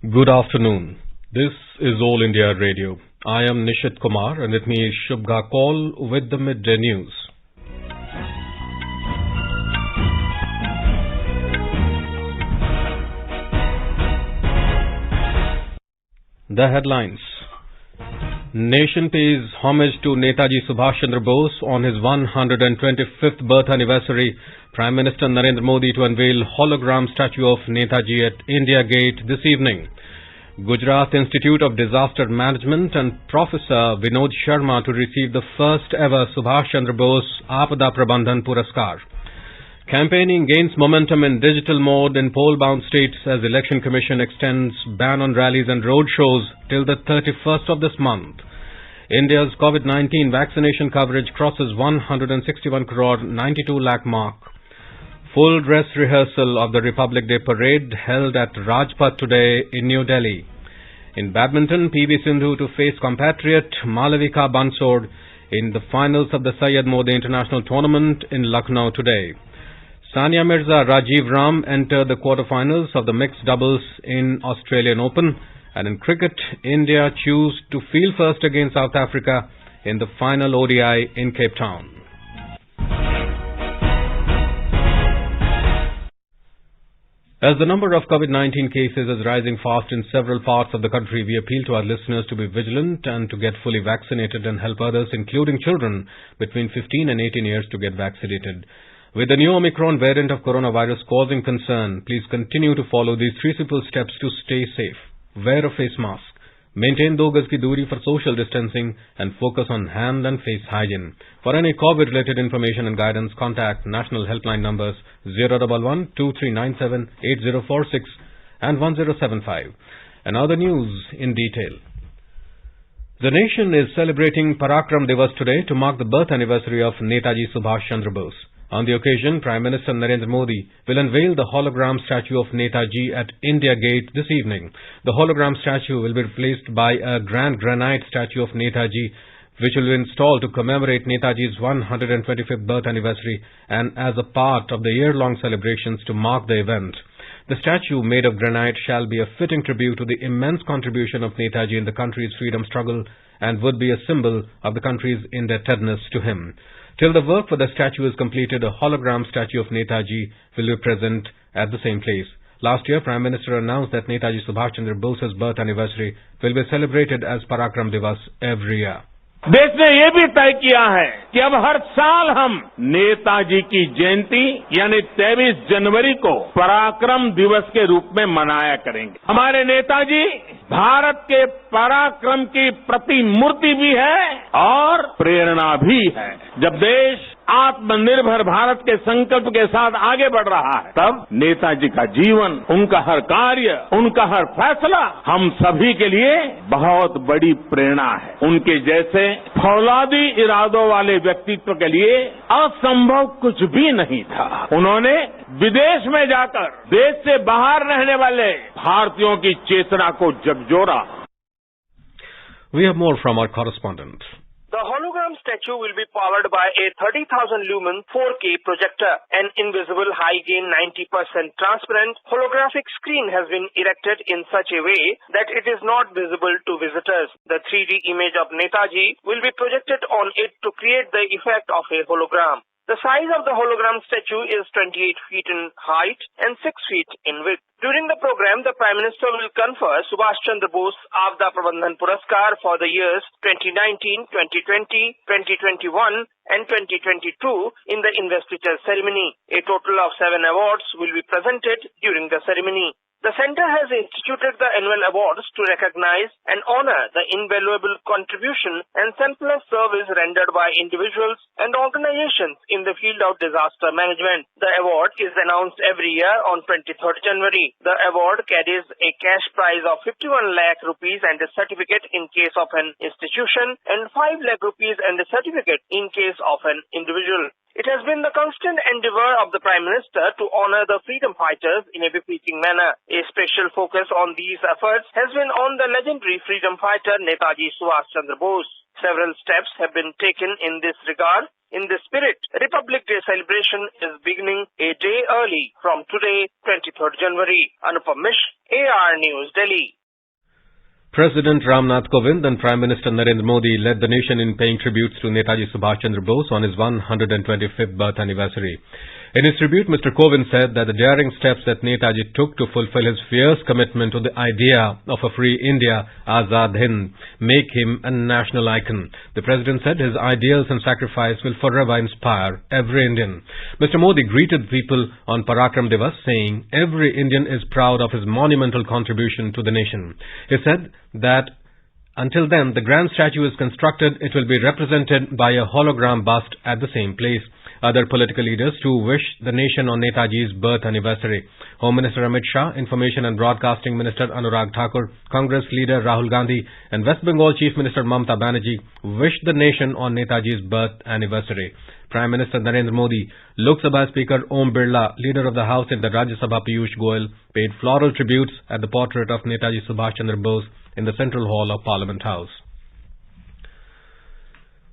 Good afternoon. This is All India Radio. I am Nishit Kumar and with me is Shubha Kaul with the Midday News. The headlines. Nation pays homage to Netaji Subhash Chandra Bose on his 125th birth anniversary. Prime Minister Narendra Modi to unveil hologram statue of Netaji at India Gate this evening. Gujarat Institute of Disaster Management and Professor Vinod Sharma to receive the first ever Subhash Chandra Bose Aapada Prabandhan Puraskar. Campaigning gains momentum in digital mode in poll-bound states as Election Commission extends ban on rallies and road shows till the 31st of this month. India's COVID-19 vaccination coverage crosses 161 crore 92 lakh mark. Full dress rehearsal of the Republic Day parade held at Rajpath today in New Delhi. In badminton, PV Sindhu to face compatriot Malavika Bansod in the finals of the Syed Modi International Tournament in Lucknow today. Sania Mirza Rajiv Ram enter the quarterfinals of the mixed doubles in Australian Open. And in cricket, India choose to field first against South Africa in the final ODI in Cape Town. As the number of COVID-19 cases is rising fast in several parts of the country, we appeal to our listeners to be vigilant and to get fully vaccinated and help others, including children between 15 and 18 years, to get vaccinated. With the new Omicron variant of coronavirus causing concern, please continue to follow these three simple steps to stay safe. Wear a face mask, maintain 2 gaz ki doori for social distancing, and focus on hand and face hygiene. For any COVID-related information and guidance, contact national helpline numbers 011-2397-8046 and 1075. And now the news in detail. The nation is celebrating Parakram Divas today to mark the birth anniversary of Netaji Subhash Chandra Bose. On the occasion, Prime Minister Narendra Modi will unveil the hologram statue of Netaji at India Gate this evening. The hologram statue will be replaced by a grand granite statue of Netaji, which will be installed to commemorate Netaji's 125th birth anniversary and as a part of the year-long celebrations to mark the event. The statue, made of granite, shall be a fitting tribute to the immense contribution of Netaji in the country's freedom struggle and would be a symbol of the country's indebtedness to him. Till the work for the statue is completed, a hologram statue of Netaji will be present at the same place. Last year, Prime Minister announced that Netaji Subhash Chandra Bose's birth anniversary will be celebrated as Parakram Divas every year. देश ने ये भी तय किया है कि अब हर साल हम नेताजी की जयंती यानी 23 जनवरी को पराक्रम दिवस के रूप में मनाया करेंगे। हमारे नेताजी भारत के पराक्रम की प्रतिमूर्ति भी है और प्रेरणा भी है। जब देश आत्मनिर्भर भारत के संकल्प के साथ आगे बढ़ रहा है, तब नेताजी का जीवन, उनका हर कार्य, उनका हर फैसला हम सभी के लिए बहुत बड़ी प्रेरणा है। उनके जैसे फौलादी इरादों वाले व्यक्तित्व के लिए असंभव कुछ भी नहीं था। उन्होंने विदेश में जाकर देश से बाहर रहने वाले भारतीयों की चेतना को झकझोरा। We have more from our correspondent. The hologram statue will be powered by a 30,000 lumen 4K projector. An invisible high-gain 90% transparent holographic screen has been erected in such a way that it is not visible to visitors. The 3D image of Netaji will be projected on it to create the effect of a hologram. The size of the hologram statue is 28 feet in height and 6 feet in width. During the program, the Prime Minister will confer Subhash Chandra Bose Aapada Prabandhan Puraskar for the years 2019, 2020, 2021 and 2022 in the investiture ceremony. A total of 7 awards will be presented during the ceremony. The Centre has instituted the annual awards to recognize and honor the invaluable contribution and selfless service rendered by individuals and organizations in the field of disaster management. The award is announced every year on 23rd January. The award carries a cash prize of 51 lakh rupees and a certificate in case of an institution and 5 lakh rupees and a certificate in case of an individual. It has been the constant endeavor of the Prime Minister to honor the freedom fighters in a befitting manner. A special focus on these efforts has been on the legendary freedom fighter Netaji Subhash Chandra Bose. Several steps have been taken in this regard. In this spirit, Republic Day celebration is beginning a day early from today, 23rd January. Anupam Mishra, AR News, Delhi. President Ramnath Kovind and Prime Minister Narendra Modi led the nation in paying tributes to Netaji Subhash Chandra Bose on his 125th birth anniversary. In his tribute, Mr. Kovind said that the daring steps that Netaji took to fulfill his fierce commitment to the idea of a free India, Azad Hind, make him a national icon. The President said his ideals and sacrifice will forever inspire every Indian. Mr. Modi greeted people on Parakram Divas, saying every Indian is proud of his monumental contribution to the nation. He said that until then, the grand statue is constructed, it will be represented by a hologram bust at the same place. Other political leaders too wish the nation on Netaji's birth anniversary. Home Minister Amit Shah, Information and Broadcasting Minister Anurag Thakur, Congress leader Rahul Gandhi and West Bengal Chief Minister Mamata Banerjee wished the nation on Netaji's birth anniversary. Prime Minister Narendra Modi, Lok Sabha Speaker Om Birla, Leader of the House in the Rajya Sabha Piyush Goyal paid floral tributes at the portrait of Netaji Subhash Chandra Bose in the Central Hall of Parliament House.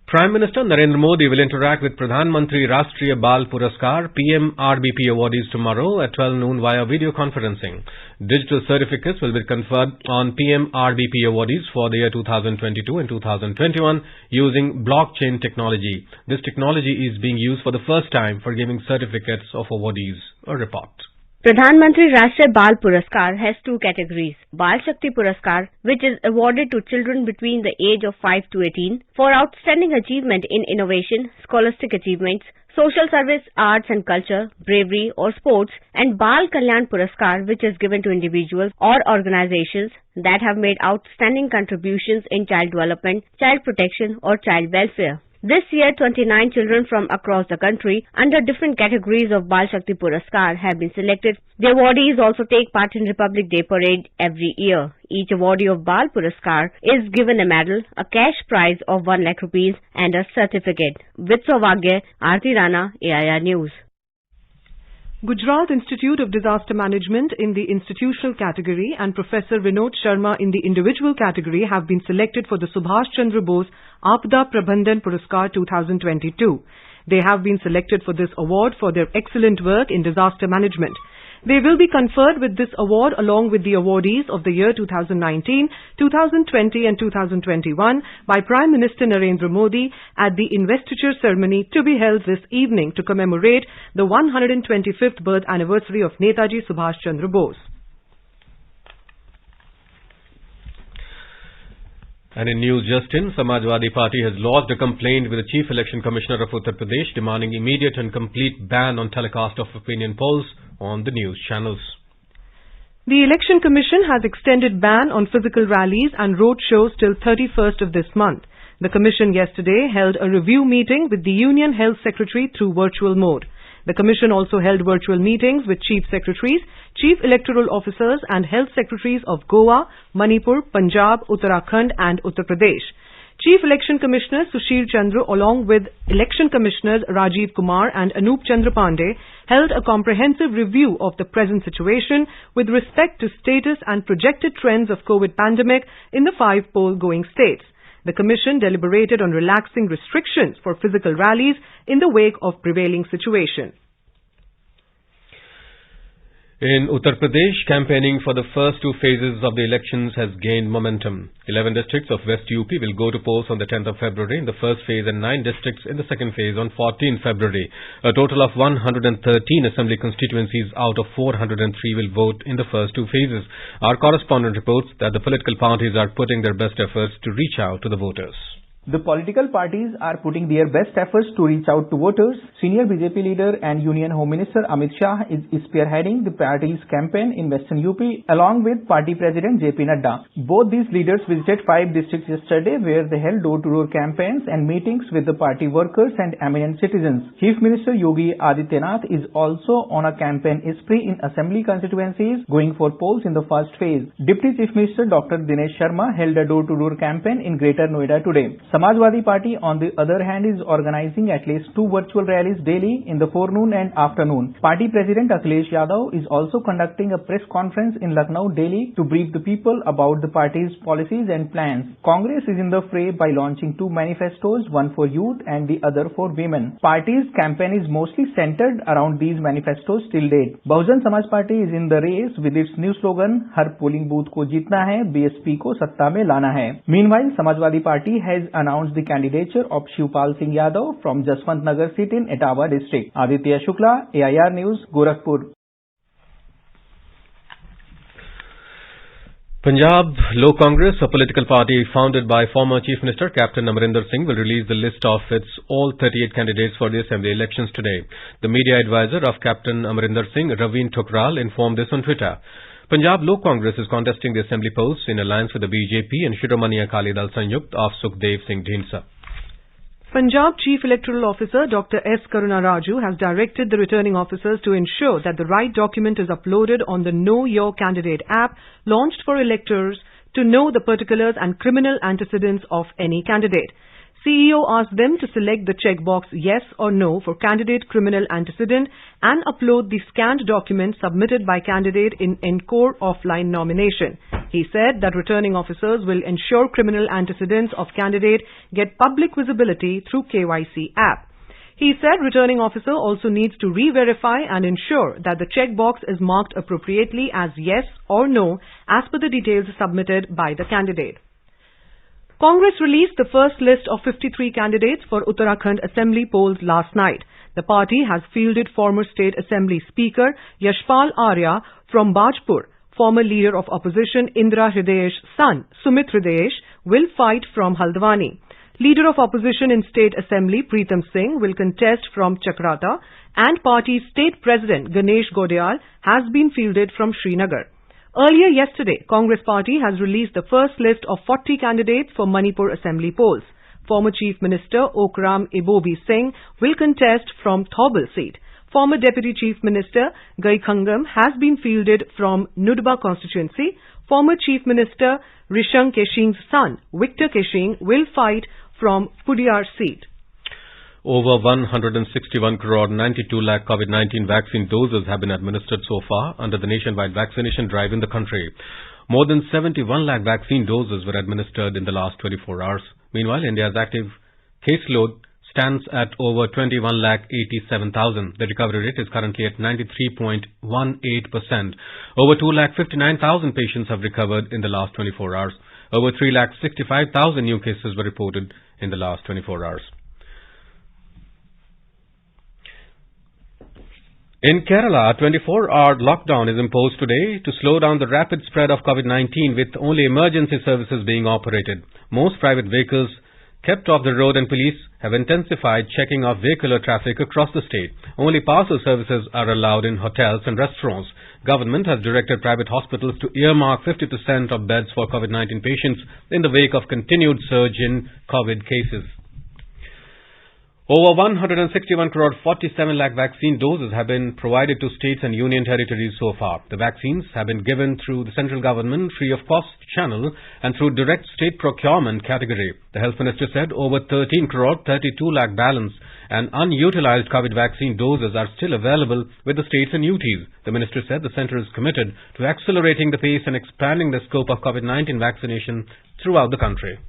Prime Minister Narendra Modi will interact with Pradhan Mantri Rashtriya Bal Puraskar PM RBP awardees tomorrow at 12 noon via video conferencing. Digital certificates will be conferred on PM RBP awardees for the year 2022 and 2021 using blockchain technology. This technology is being used for the first time for giving certificates of awardees. A report. Pradhan Mantri Rashtriya Bal Puraskar has two categories. Bal Shakti Puraskar, which is awarded to children between the age of 5 to 18 for outstanding achievement in innovation, scholastic achievements, social service, arts and culture, bravery or sports, and Bal Kalyan Puraskar, which is given to individuals or organizations that have made outstanding contributions in child development, child protection or child welfare. This year, 29 children from across the country under different categories of Bal Shakti Puraskar have been selected. The awardees also take part in Republic Day parade every year. Each awardee of Bal Puraskar is given a medal, a cash prize of 1 lakh rupees and a certificate. With Sauvagya, Aarti Rana, AIR News. Gujarat Institute of Disaster Management in the institutional category and Professor Vinod Sharma in the individual category have been selected for the Subhash Chandra Bose Aapda Prabandhan Puraskar 2022. They have been selected for this award for their excellent work in disaster management. They will be conferred with this award along with the awardees of the year 2019, 2020 and 2021 by Prime Minister Narendra Modi at the investiture ceremony to be held this evening to commemorate the 125th birth anniversary of Netaji Subhash Chandra Bose. And in news just in, Samajwadi Party has lodged a complaint with the Chief Election Commissioner of Uttar Pradesh demanding immediate and complete ban on telecast of opinion polls on the news channels. The Election Commission has extended ban on physical rallies and road shows till 31st of this month. The Commission yesterday held a review meeting with the Union Health Secretary through virtual mode. The Commission also held virtual meetings with Chief Secretaries, Chief Electoral Officers and Health Secretaries of Goa, Manipur, Punjab, Uttarakhand and Uttar Pradesh. Chief Election Commissioner Sushil Chandra along with Election Commissioners Rajiv Kumar and Anup Chandra Pandey held a comprehensive review of the present situation with respect to status and projected trends of COVID pandemic in the 5 poll-going states. The Commission deliberated on relaxing restrictions for physical rallies in the wake of prevailing situation. In Uttar Pradesh, campaigning for the first 2 phases of the elections has gained momentum. 11 districts of West UP will go to polls on the 10th of February in the first phase and 9 districts in the second phase on 14th February. A total of 113 assembly constituencies out of 403 will vote in the first 2 phases. Our correspondent reports that the political parties are putting their best efforts to reach out to the voters. The political parties are putting their best efforts to reach out to voters. Senior BJP leader and Union Home Minister Amit Shah is spearheading the party's campaign in Western UP along with party president JP Nadda. Both these leaders visited 5 districts yesterday where they held door-to-door campaigns and meetings with the party workers and eminent citizens. Chief Minister Yogi Adityanath is also on a campaign spree in assembly constituencies going for polls in the first phase. Deputy Chief Minister Dr. Dinesh Sharma held a door-to-door campaign in Greater Noida today. Samajwadi Party, on the other hand, is organizing at least 2 virtual rallies daily in the forenoon and afternoon. Party President Akhilesh Yadav is also conducting a press conference in Lucknow, Delhi to brief the people about the party's policies and plans. Congress is in the fray by launching 2 manifestos, one for youth and the other for women. Party's campaign is mostly centered around these manifestos till date. Bahujan Samaj Party is in the race with its new slogan, Har polling booth ko jeetna hai, BSP ko satta mein lana hai. Meanwhile, Samajwadi Party has announced the candidature of Shivpal Singh Yadav from Jaswant Nagar seat in Etawah district. Aditya Shukla, AIR News, Gorakhpur. Punjab Law Congress, a political party founded by former Chief Minister Captain Amarinder Singh, will release the list of its all 38 candidates for the Assembly elections today. The media advisor of Captain Amarinder Singh, Raveen Thukral, informed this on Twitter. Punjab Law Congress is contesting the Assembly posts in alliance with the BJP and Shiromani Akali Dal Sanyukt of Sukhdev Singh Dhindsa. Punjab Chief Electoral Officer Dr. S. Karuna Raju has directed the returning officers to ensure that the right document is uploaded on the Know Your Candidate app launched for electors to know the particulars and criminal antecedents of any candidate. CEO asked them to select the checkbox yes or no for candidate criminal antecedent and upload the scanned document submitted by candidate in Encore offline nomination. He said that returning officers will ensure criminal antecedents of candidate get public visibility through KYC app. He said returning officer also needs to re-verify and ensure that the checkbox is marked appropriately as yes or no as per the details submitted by the candidate. Congress released the first list of 53 candidates for Uttarakhand Assembly polls last night. The party has fielded former State Assembly Speaker Yashpal Arya from Bajpur. Former Leader of Opposition Indira Hridayesh's son Sumit Hridayesh will fight from Haldwani. Leader of Opposition in State Assembly Preetam Singh will contest from Chakrata, and party State President Ganesh Godiyal has been fielded from Srinagar. Earlier yesterday, Congress Party has released the first list of 40 candidates for Manipur Assembly polls. Former Chief Minister Okram Ibobi Singh will contest from Thobal seat. Former Deputy Chief Minister Gaikhangam has been fielded from Nudba constituency. Former Chief Minister Rishang Keshing's son, Victor Keshing, will fight from Pudiyar seat. Over 161 crore 92 lakh COVID-19 vaccine doses have been administered so far under the nationwide vaccination drive in the country. More than 71 lakh vaccine doses were administered in the last 24 hours. Meanwhile, India's active caseload stands at over 21 lakh 87,000. The recovery rate is currently at 93.18%. Over 2 lakh 59,000 patients have recovered in the last 24 hours. Over 3 lakh 65,000 new cases were reported in the last 24 hours. In Kerala, a 24-hour lockdown is imposed today to slow down the rapid spread of COVID-19, with only emergency services being operated. Most private vehicles kept off the road and police have intensified checking of vehicular traffic across the state. Only parcel services are allowed in hotels and restaurants. Government has directed private hospitals to earmark 50% of beds for COVID-19 patients in the wake of continued surge in COVID cases. Over 161 crore 47 lakh vaccine doses have been provided to states and union territories so far. The vaccines have been given through the central government free of cost channel and through direct state procurement category. The health minister said over 13 crore 32 lakh balance and unutilized COVID vaccine doses are still available with the states and UTs. The minister said the centre is committed to accelerating the pace and expanding the scope of COVID-19 vaccination throughout the country.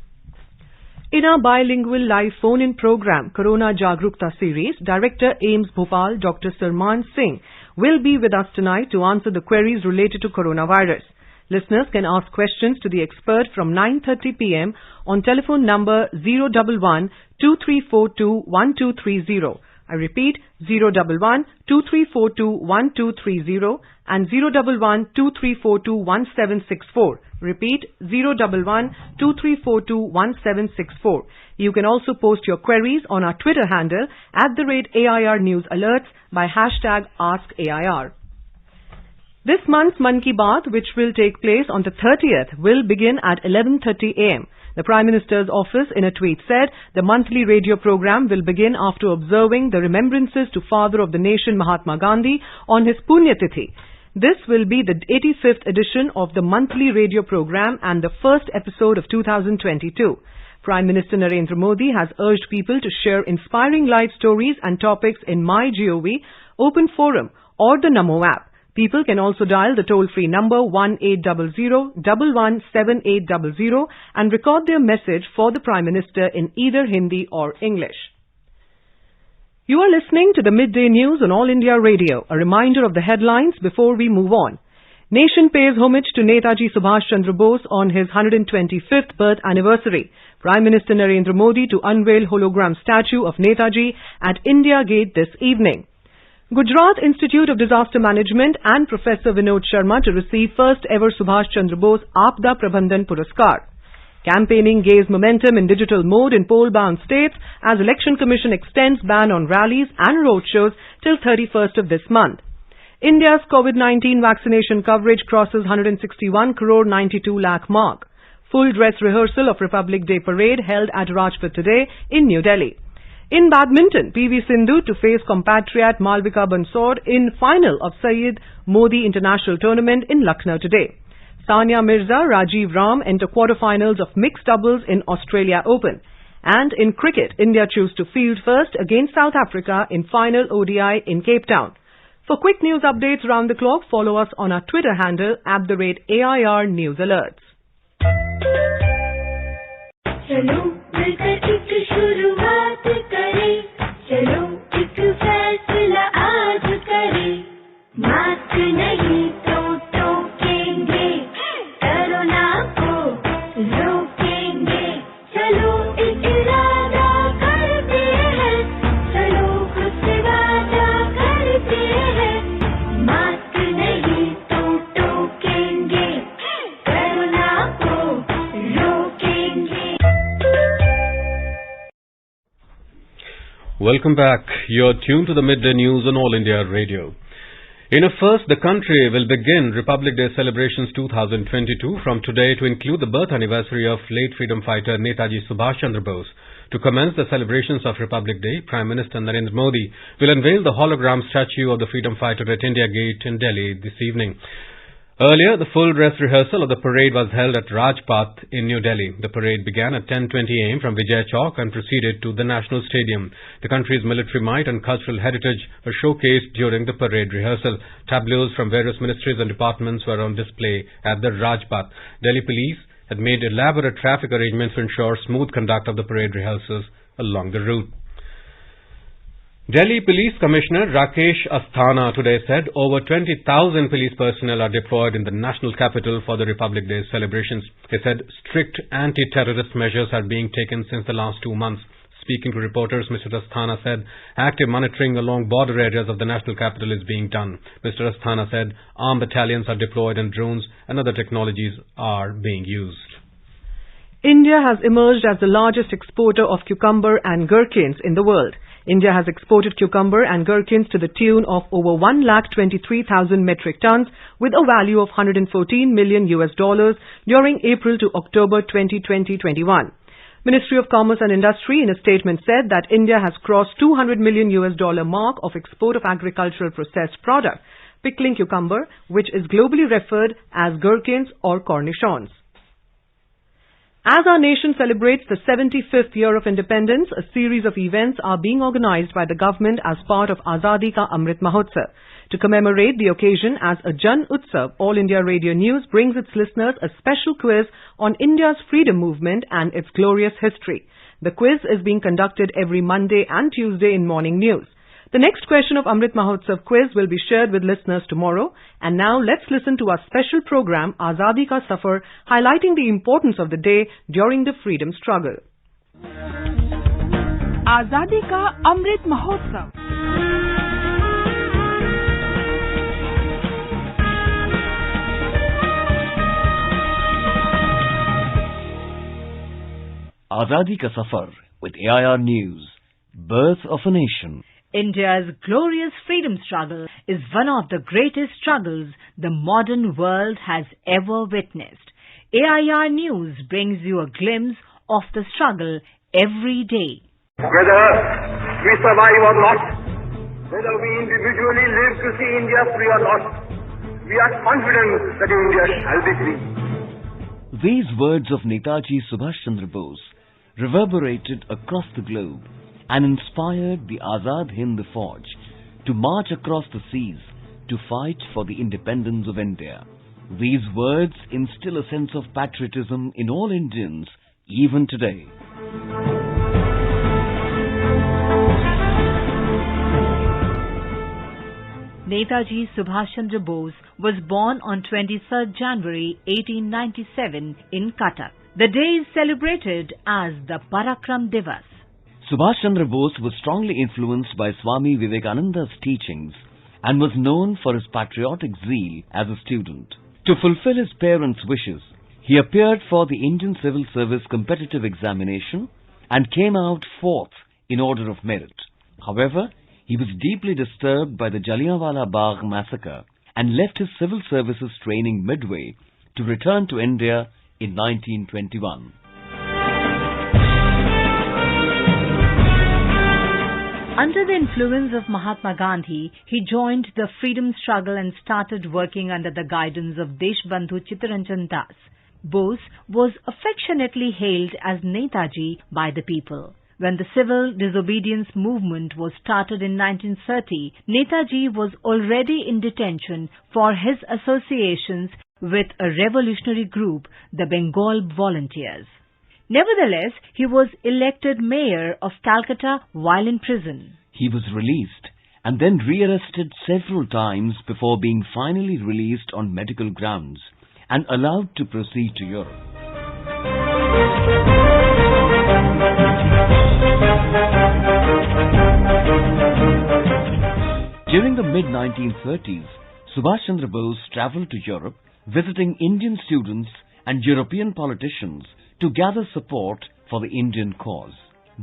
In our bilingual live phone-in program, Corona Jagrukta series, Director AIMS Bhopal Dr. Sarman Singh will be with us tonight to answer the queries related to coronavirus. Listeners can ask questions to the expert from 9:30 p.m. on telephone number 011-2342-1230. I repeat, 011-2342-1230 and 011-2342-1764. Repeat, 011-2342-1764. You can also post your queries on our Twitter handle @AIR News Alerts by hashtag AskAIR. This month's Mann Ki Baat, which will take place on the 30th, will begin at 11:30 a.m. The Prime Minister's office in a tweet said the monthly radio program will begin after observing the remembrances to Father of the Nation Mahatma Gandhi on his Punya Tithi. This will be the 85th edition of the monthly radio program and the first episode of 2022. Prime Minister Narendra Modi has urged people to share inspiring life stories and topics in MyGov, Open Forum or the Namo app. People can also dial the toll-free number 1800-117800 and record their message for the Prime Minister in either Hindi or English. You are listening to the Midday News on All India Radio. A reminder of the headlines before we move on. Nation pays homage to Netaji Subhash Chandra Bose on his 125th birth anniversary. Prime Minister Narendra Modi to unveil hologram statue of Netaji at India Gate this evening. Gujarat Institute of Disaster Management and Professor Vinod Sharma to receive first ever Subhash Chandra Bose Aapda Prabandhan Puraskar. Campaigning gains momentum in digital mode in poll-bound states as Election Commission extends ban on rallies and roadshows till 31st of this month. India's COVID-19 vaccination coverage crosses 161 crore 92 lakh mark. Full dress rehearsal of Republic Day parade held at Rajpath today in New Delhi. In badminton, PV Sindhu to face compatriot Malvika Bansod in final of Syed Modi International Tournament in Lucknow today. Sania Mirza, Rajiv Ram enter quarterfinals of mixed doubles in Australia Open. And in cricket, India choose to field first against South Africa in final ODI in Cape Town. For quick news updates round the clock, follow us on our Twitter handle @AIR News Alerts. चलो मिलकर एक शुरुआत करें, चलो एक फैसला आज करें, मास्क नहीं तो टोकेंगे, कोरोना को रोकेंगे, चलो एक इरादा करते हैं, चलो खुद से वादा करते हैं, मास्क नहीं तो टोकेंगे, कोरोना को रोकेंगे. Welcome back. You're tuned to the Midday News on All India Radio. In a first, the country will begin Republic Day celebrations 2022 from today to include the birth anniversary of late freedom fighter Netaji Subhash Chandra Bose. To commence the celebrations of Republic Day, Prime Minister Narendra Modi will unveil the hologram statue of the freedom fighter at India Gate in Delhi this evening. Earlier, the full dress rehearsal of the parade was held at Rajpath in New Delhi. The parade began at 10:20 am from Vijay Chowk and proceeded to the National Stadium. The country's military might and cultural heritage were showcased during the parade rehearsal. Tableaus from various ministries and departments were on display at the Rajpath. Delhi police had made elaborate traffic arrangements to ensure smooth conduct of the parade rehearsals along the route. Delhi Police Commissioner Rakesh Asthana today said over 20,000 police personnel are deployed in the national capital for the Republic Day celebrations. He said strict anti-terrorist measures are being taken since the last 2 months. Speaking to reporters, Mr. Asthana said active monitoring along border areas of the national capital is being done. Mr. Asthana said armed battalions are deployed and drones and other technologies are being used. India has emerged as the largest exporter of cucumber and gherkins in the world. India has exported cucumber and gherkins to the tune of over 1,23,000 metric tons with a value of $114 million during April to October 2020-21. Ministry of Commerce and Industry in a statement said that India has crossed $200 million mark of export of agricultural processed product, pickling cucumber, which is globally referred as gherkins or cornichons. As our nation celebrates the 75th year of independence, a series of events are being organized by the government as part of Azadi Ka Amrit Mahotsav. To commemorate the occasion, as a Jan Utsav, All India Radio News brings its listeners a special quiz on India's freedom movement and its glorious history. The quiz is being conducted every Monday and Tuesday in morning news. The next question of Amrit Mahotsav quiz will be shared with listeners tomorrow. And now let's listen to our special program, Azadi Ka Safar, highlighting the importance of the day during the freedom struggle. Azadi Ka Amrit Mahotsav. Azadi Ka Safar with AIR News. Birth of a Nation. India's glorious freedom struggle is one of the greatest struggles the modern world has ever witnessed. AIR News brings you a glimpse of the struggle every day. Whether we survive or not, whether we individually live to see India free or not, we are confident that India shall be free. These words of Netaji Subhash Chandra Bose reverberated across the globe and inspired the Azad Hind Fauj to march across the seas to fight for the independence of India. These words instill a sense of patriotism in all Indians even today. Netaji Subhash Chandra Bose was born on 23rd January 1897 in Cuttack. The day is celebrated as the Parakram Divas. Subhash Chandra Bose was strongly influenced by Swami Vivekananda's teachings and was known for his patriotic zeal as a student. To fulfill his parents' wishes, he appeared for the Indian Civil Service competitive examination and came out fourth in order of merit. However, he was deeply disturbed by the Jallianwala Bagh massacre and left his civil services training midway to return to India in 1921. Under the influence of Mahatma Gandhi, he joined the freedom struggle and started working under the guidance of Deshbandhu Chittaranjan Das. Bose was affectionately hailed as Netaji by the people. When the civil disobedience movement was started in 1930, Netaji was already in detention for his associations with a revolutionary group, the Bengal Volunteers. Nevertheless, he was elected mayor of Calcutta while in prison. He was released and then rearrested several times before being finally released on medical grounds and allowed to proceed to Europe. During the mid-1930s, Subhash Chandra Bose travelled to Europe, visiting Indian students and European politicians to gather support for the Indian cause.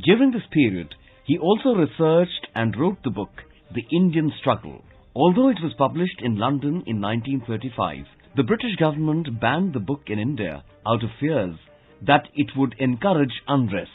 During this period, he also researched and wrote the book, The Indian Struggle. Although it was published in London in 1935, the British government banned the book in India out of fears that it would encourage unrest.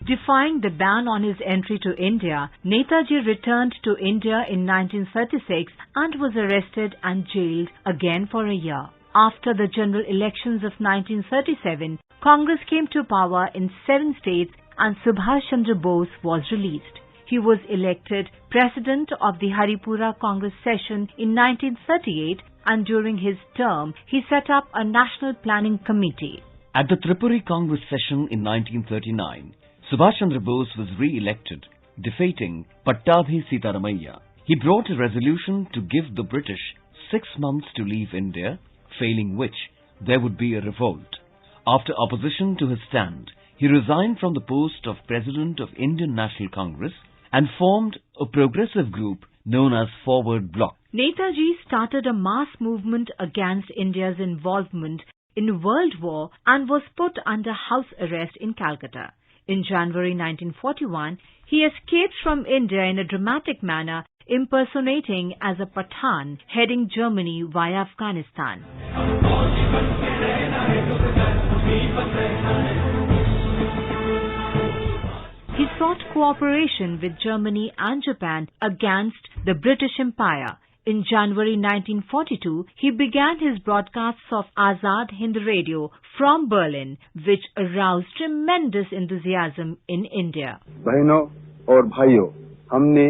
Defying the ban on his entry to India, Netaji returned to India in 1936 and was arrested and jailed again for a year. After the general elections of 1937, Congress came to power in 7 states and Subhash Chandra Bose was released. He was elected president of the Haripura Congress session in 1938 and during his term, he set up a national planning committee. At the Tripuri Congress session in 1939, Subhash Chandra Bose was re-elected, defeating Pattabhi Sitaramaiah. He brought a resolution to give the British 6 months to leave India, failing which there would be a revolt. After opposition to his stand, he resigned from the post of President of Indian National Congress and formed a progressive group known as Forward Bloc. Netaji started a mass movement against India's involvement in World War and was put under house arrest in Calcutta. In January 1941, he escaped from India in a dramatic manner, impersonating as a Pathan heading Germany via Afghanistan. He sought cooperation with Germany and Japan against the British Empire. In January 1942, he began his broadcasts of Azad Hind Radio from Berlin, which aroused tremendous enthusiasm in India. बहनों और भाइयों, हमने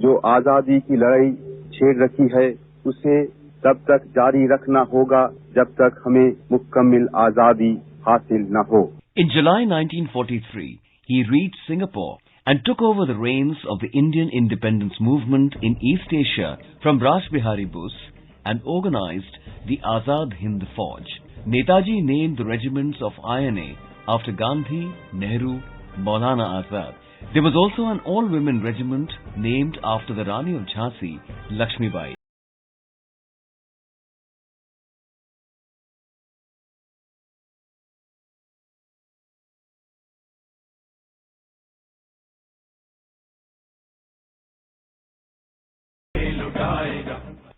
जो आजादी की लड़ाई छेड़ रखी है, उसे तब तक जारी रखना होगा जब तक हमें मुकम्मल आजादी हासिल न हो. In July 1943, he reached Singapore and took over the reins of the Indian independence movement in East Asia from Raj Bihari Bose and organized the Azad Hind Fauj. Netaji named the regiments of INA after Gandhi, Nehru, Maulana Azad. There was also an all-women regiment named after the Rani of Jhansi, Lakshmibai.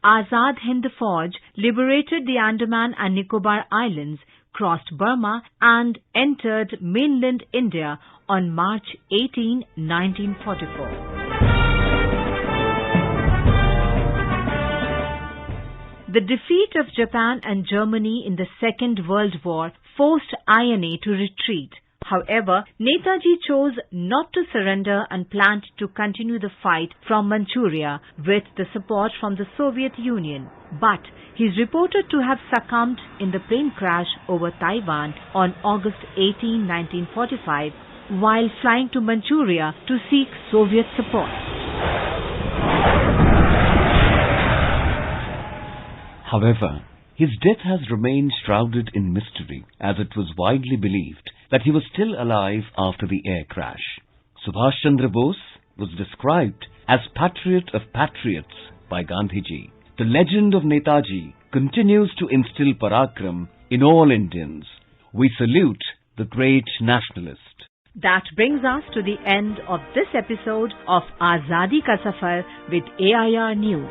Azad Hind Fauj liberated the Andaman and Nicobar Islands, crossed Burma and entered mainland India on March 18, 1944. The defeat of Japan and Germany in the Second World War forced INA to retreat. However, Netaji chose not to surrender and planned to continue the fight from Manchuria with the support from the Soviet Union. But he is reported to have succumbed in the plane crash over Taiwan on August 18, 1945, while flying to Manchuria to seek Soviet support. However, his death has remained shrouded in mystery, as it was widely believed that he was still alive after the air crash. Subhash Chandra Bose was described as patriot of patriots by Gandhiji. The legend of Netaji continues to instill parakram in all Indians. We salute the great nationalist. That brings us to the end of this episode of Azadi Ka Safar with AIR News.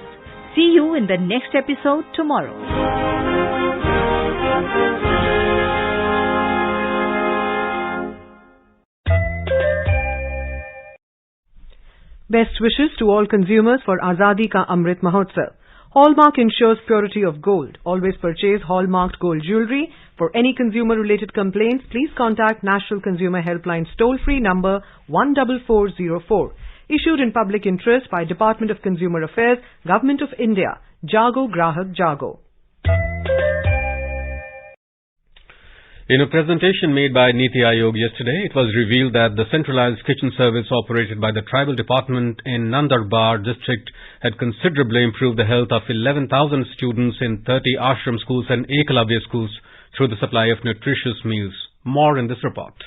See you in the next episode tomorrow. Best wishes to all consumers for Azadi Ka Amrit Mahotsav. Hallmark ensures purity of gold. Always purchase hallmarked gold jewelry. For any consumer-related complaints, please contact National Consumer Helpline's toll-free number 14404. Issued in public interest by Department of Consumer Affairs, Government of India. Jago Grahak Jago. In a presentation made by Niti Aayog yesterday, it was revealed that the centralized kitchen service operated by the tribal department in Nandurbar district had considerably improved the health of 11,000 students in 30 ashram schools and Ekalavya schools through the supply of nutritious meals. More in this report.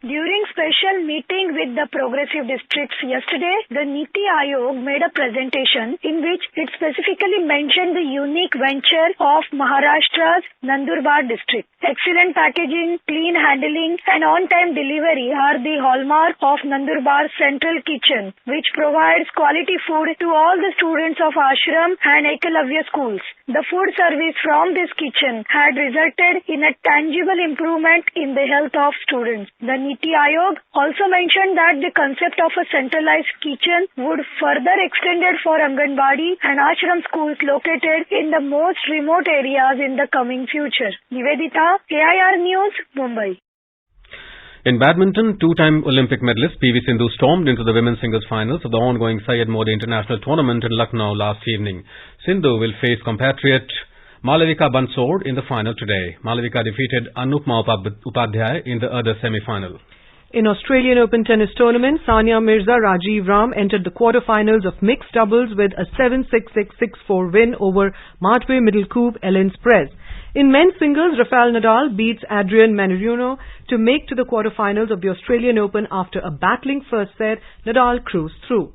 During special meeting with the progressive districts yesterday, the Niti Aayog made a presentation in which it specifically mentioned the unique venture of Maharashtra's Nandurbar district. Excellent packaging, clean handling and on-time delivery are the hallmark of Nandurbar Central Kitchen, which provides quality food to all the students of ashram and Ekalavya schools. The food service from this kitchen had resulted in a tangible improvement in the health of students. The Niti Aayog also mentioned that the concept of a centralized kitchen would further extended for Anganwadi and ashram schools located in the most remote areas in the coming future. Nivedita, AIR News, Mumbai. In badminton, two-time Olympic medalist PV Sindhu stormed into the women's singles finals of the ongoing Syed Modi International Tournament in Lucknow last evening. Sindhu will face compatriot Malavika Bansord in the final today. Malavika defeated Anupma Upadhyay in the other semi-final. In Australian Open Tennis Tournament, Sania Mirza Rajiv Ram entered the quarter-finals of mixed doubles with a 7-6, 6-4 win over Matway Middlecoop Ellen Sprez. In men's singles, Rafael Nadal beats Adrian Manarino to make to the quarter-finals of the Australian Open after a battling first set. Nadal cruised through.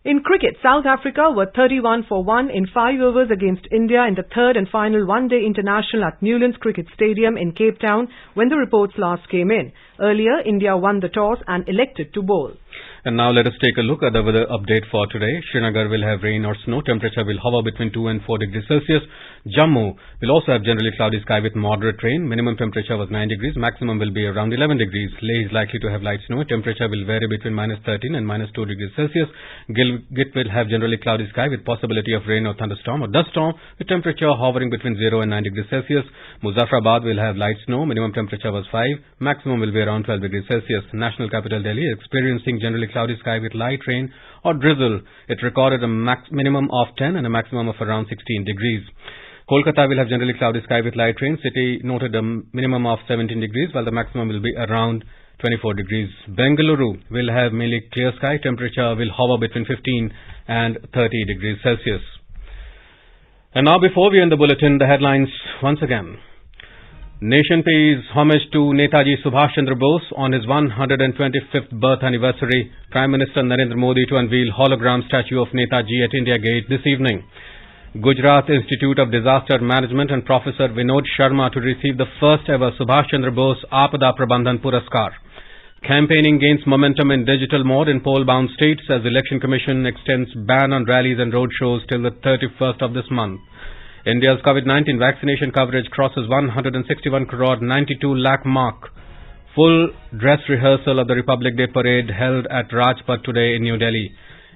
In cricket, South Africa were 31 for 1 in 5 overs against India in the third and final one-day international at Newlands Cricket Stadium in Cape Town when the reports last came in. Earlier, India won the toss and elected to bowl. And now let us take a look at the weather update for today. Srinagar will have rain or snow. Temperature will hover between 2 and 4 degrees Celsius. Jammu will also have generally cloudy sky with moderate rain. Minimum temperature was 9 degrees. Maximum will be around 11 degrees. Leh is likely to have light snow. Temperature will vary between -13 and -2 degrees Celsius. Gilgit will have generally cloudy sky with possibility of rain or thunderstorm or dust storm with temperature hovering between 0 and 9 degrees Celsius. Muzaffarabad will have light snow. Minimum temperature was 5. Maximum will be around 12 degrees Celsius. National capital Delhi is experiencing generally cloudy sky with light rain or drizzle. It recorded a minimum of 10 and a maximum of around 16 degrees. Kolkata will have generally cloudy sky with light rain. City noted a minimum of 17 degrees while the maximum will be around 24 degrees. Bengaluru will have mainly clear sky. Temperature will hover between 15 and 30 degrees Celsius. And now before we end the bulletin, the headlines once again. Nation pays homage to Netaji Subhash Chandra Bose on his 125th birth anniversary. Prime Minister Narendra Modi to unveil hologram statue of Netaji at India Gate this evening. Gujarat Institute of Disaster Management and Professor Vinod Sharma to receive the first ever Subhash Chandra Bose Aapada Prabandhan Puraskar. Campaigning gains momentum in digital mode in poll-bound states as Election Commission extends ban on rallies and road shows till the 31st of this month. India's COVID-19 vaccination coverage crosses 161 crore 92 lakh mark. Full dress rehearsal of the Republic Day parade held at Rajpath today in New Delhi.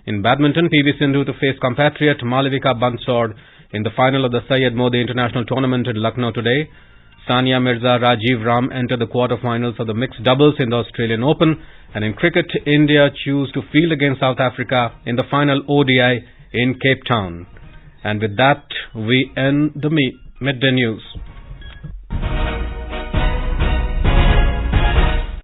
In badminton, PV Sindhu to face compatriot Malavika Bansord in the final of the Syed Modi International Tournament in Lucknow today. Sania Mirza, Rajiv Ram enter the quarterfinals of the mixed doubles in the Australian Open. And in cricket, India choose to field against South Africa in the final ODI in Cape Town. And with that, we end the midday news.